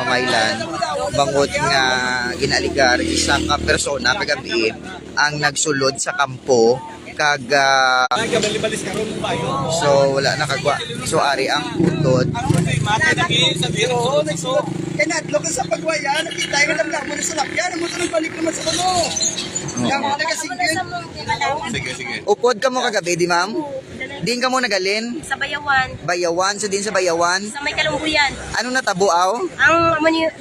Mamaylan bangod nga ginaligar isa ka persona kagabi ang nagsulod sa kampo kag so wala nakagwa so ari ang utod kanadlo ka sa pagwaya nakita nga lang mo sa lakyan mo tulog balik naman sa kuno sige upod ka mo kagabi di ma'am din ka mo nagalin Sa Bayawan. so din sa Bayawan Sa may Kalumbuyan. ano natabuaw Ang aman yung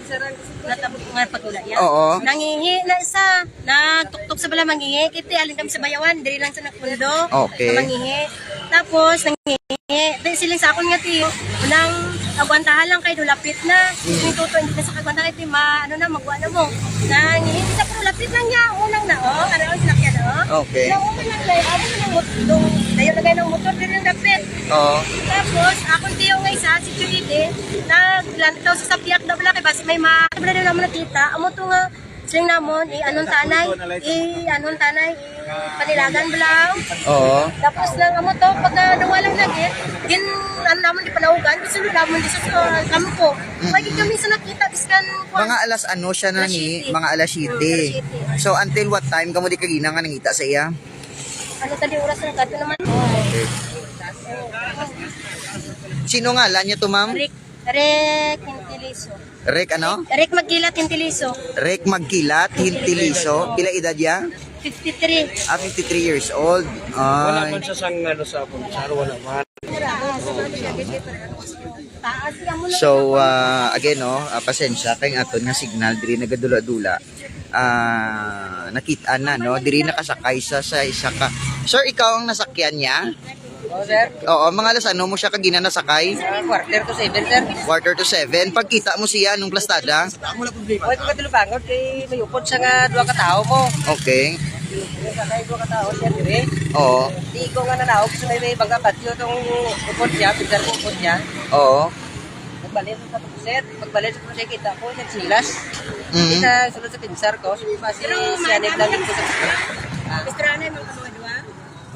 natabo nga pagula yan. Oo. Nangihi na isa. Nagtuktok sa bala mangihi. Kiti alin kami sa Bayawan. Diri lang sa nakpundo. Okay. Na mangihi. Tapos nangihi. Dahil silang sa akon nga ti. Unang agwantahan lang kayo. Lapit na. Yung tuto hindi na sa kagwantahan ti magwa na mo. Nangihi. Sa pero lapit lang niya. Unang na Ano ang sinakyan Okay. Nang umay lang lang. Ako ng motor. Dayo lagay ng motor. Diri yung lapit. oo Tapos, akong tiyo nga isa, security, naglantaw sa sapiak na bala, kay basi may wala na naman nakita. Amo to nga, siling namon, anong tanay, panilagan bala. oo Tapos lang, amo to, pagka nawalang lagi, naman di panaugan, gusto naman di sa kampo. Pagka kami sa nakita, biskan mga alas ano siya nangi mga alas 7 so until what time kamo di kagina nga nangita sa iya ano tadi oras na kato naman. sino nga lan niya to ma'am Rek Hintiliso. Rek ano Rek Magkilat Hintiliso. Rek Magkilat Hintiliso pila edad ya 53. 53 years old Wala ay man sa sang ano sa punsar, wala man. so again no pasensya kay aton nga signal diri nagadula-dula nakita na no diri nakasakay sa isa ka sir ikaw ang nasakyan niya oh sir oo mga alas ano mo siya kagina nasakay quarter to 7 sir quarter to 7 pagkita mo siya nung plastada oy ko katulubangon kay may upod sa nga duha ka tawo mo okay sakay duha ka tawo siya dire oo di ko nga nanaog sa may bangga patio tong upod siya pizar ko upod siya oo nagbalit sa puset pagbalik sa puset kita ko sa silas Mhm. kita sulod sa pinsar ko so kasi siya lang dito sa Mr. Anay, mga kamadwa?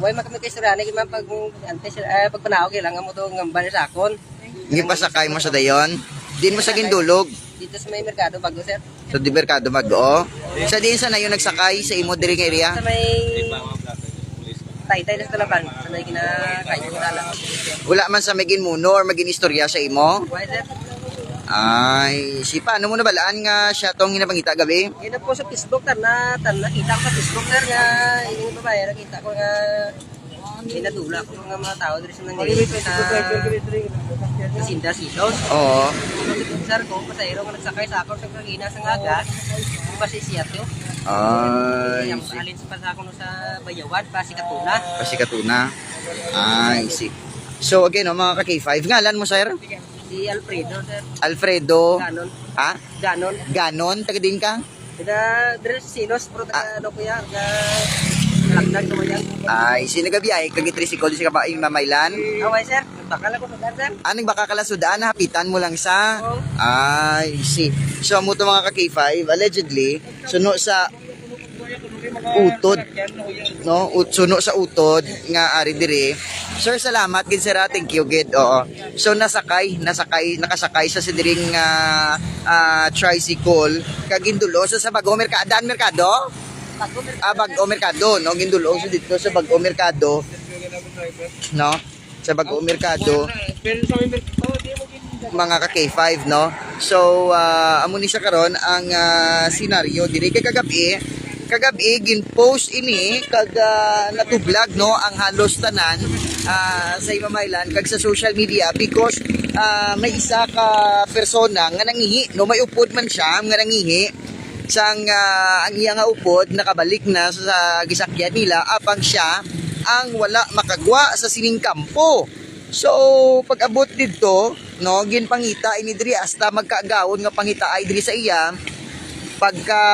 way makami kay surani kay pag antes pag panaog kailangan mo to ngambal sa akon hindi pa sakay mo sa dayon din mo sa gindulog dito sa may merkado bago sir so di merkado mag-o sa din sa na yung nagsakay sa imo diri nga area sa may tay na sa talaban sa may kinakain ko na lang wala man sa magin muno or magin istorya sa imo why sir ay si paano mo nabalaan nga siya tong hinapangita gabi yun po sa Facebook nakita ko sa Facebook sir nga yung babae nakita ko nga pinadula ko mga tao dito sa nangyayari sa Sinda Silos oo sir ko pasayro nga nagsakay sa ako sa kagina sa ngaga yung basi siya to ay yung alin sa ako sa Bayawan basi katuna kasi katuna ay si so again no, mga ka-K5 ngalan mo sir si Alfredo sir Alfredo ganon ha ganon ganon taga din ka Dres Silos pero ano ko yan lagdag ko yan ay sinagabiyahe kag tricycle si kabaing mamaylan away sir bakala ko sa sir aning baka kalasudaan hapitan mo lang sa Oo. ay see so mo to mga ka-K5 allegedly suno sa utod no suno sa utod nga ari dire sir salamat gid sir thank you gid oo so nakasakay sa sidiring tricycle kag gindulo so sa Bago merkado Bago merkado no gindulo so dito sa Bago merkado no sa Bago merkado mga ka-K5 no so amo ni siya karon ang senaryo diri kay kagabi gin-post ini kag natublag no ang halos tanan sa Imamaylan kag sa social media because may isa ka persona nga nangihi no may upod man siya nga nangihi sang ang iya nga upod nakabalik na sa gisakyan nila apang siya ang wala makagwa sa sining kampo so pag abot dito no ginpangita ini diri hasta magkaagawon nga pangita ay diri sa iya pagka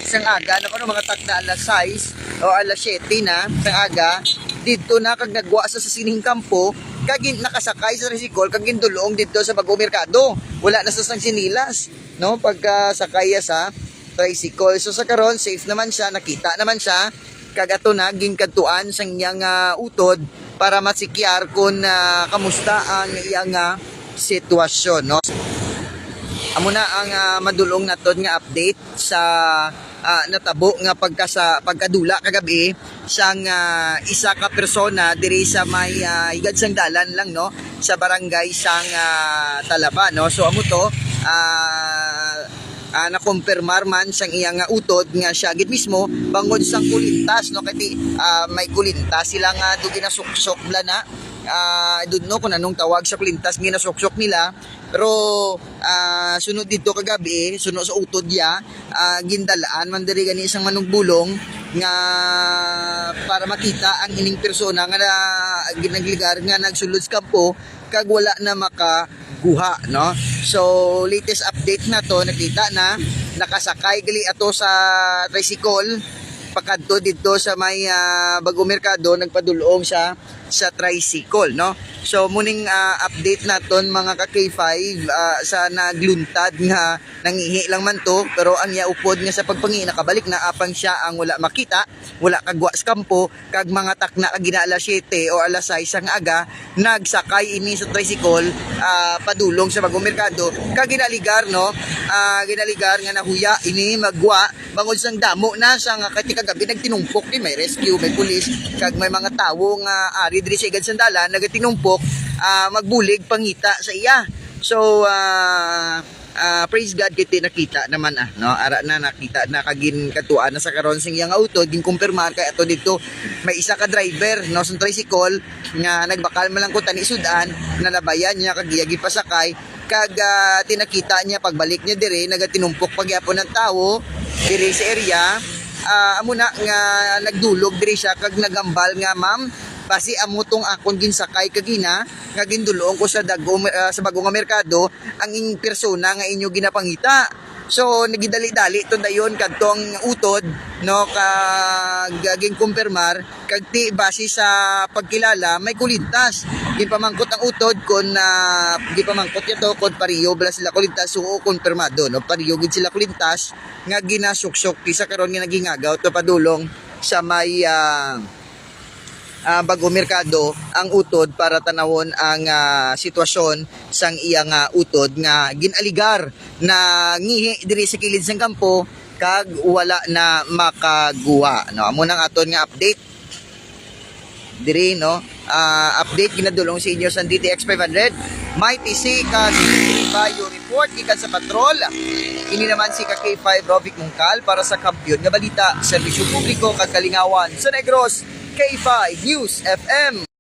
sang aga na mga takda alas 6 o alas 7 na sang aga dito na kag nagwa sa sining kampo kag nakasakay sa tricycle kag gindulong dito sa Bago merkado wala na sa sang sinilas no pagka sakay sa tricycle so sa karon safe naman siya nakita naman siya kag ato na gingkadtuan sang iyang utod para masikyar kung kamusta ang iyang sitwasyon no amo na ang madulong naton nga update sa natabo nga pagkadula kagabi sang isa ka persona diri sa may higad sang dalan lang no sa barangay sang Talaba no. So amo to na-confirmar man sang iyang utod nga siya gid mismo bangod sang kulintas no kay may kulintas sila nga do ginasuksok bla na dun no kung anong tawag sa kulintas ginasuksok nila pero sunod dito kagabi sunod sa utod ya gindalaan man diri gani isang manugbulong nga para makita ang ining persona nga ginagligar nga nagsulod sa kampo kag wala na makaguha no. So latest update na to nakita na nakasakay gali ato sa tricycle pakadto dito sa may Bagong Merkado nagpadulong siya sa tricycle no. So muning update naton mga ka K5 sa nagluntad nga nangihi lang man to pero ang yaupod nga sa pagpangi nakabalik na apang siya ang wala makita wala kagwa sa kampo kag mga takna kag gina alas 7 o alas 6 ang aga nagsakay ini sa tricycle padulong sa Bagong Merkado kag ginaligar no ginaligar nga nahuya ini magwa bangod sang damo na sa nga kagabi nagtinumpok ni may rescue may pulis kag may mga tawo nga ari diri sa igad sandalan nagatinumpok magbulig pangita sa iya. So praise God kiti nakita naman no ara na nakita na kagin katuan na sa karon sing iyang auto gin kumpirmar kay ato dito may isa ka driver no sa tricycle nga nagbakal man lang ko tani sudan na nabayan niya kag giyagi pasakay kag tinakita niya pagbalik niya dire nagatinumpok pagyapon ng tawo dire sa area amo na nga nagdulog diri siya kag nagambal nga ma'am basi amo tong akon ginsakay kagina nga gindulong ko sa sa Bagong Merkado ang inyong persona nga inyo ginapangita. So nagidali-dali to dayon kadtong utod no kag gaging kumpirmar kag ti base sa pagkilala may kulintas gipamangkot ang utod kon gipamangkot yato kon pariyo bala sila kulintas so kumpirmado no pariyo gid sila kulintas nga ginasuksok sa karon nga nagingagaw to padulong sa may Bagong Merkado ang utod para tanawon ang sitwasyon sang iyang utod nga ginaligar na ngihi diri sa kilid sang kampo kag wala na makaguwa no. Amo nang aton nga update diri no update ginadulong sa inyo sa DTX 500 may TC kag Bayo report ikan sa patrol ini naman si K5 Rovic Mungkal para sa Kampiyon nga balita serbisyo publiko kag kalingawan sa Negros K5 News FM.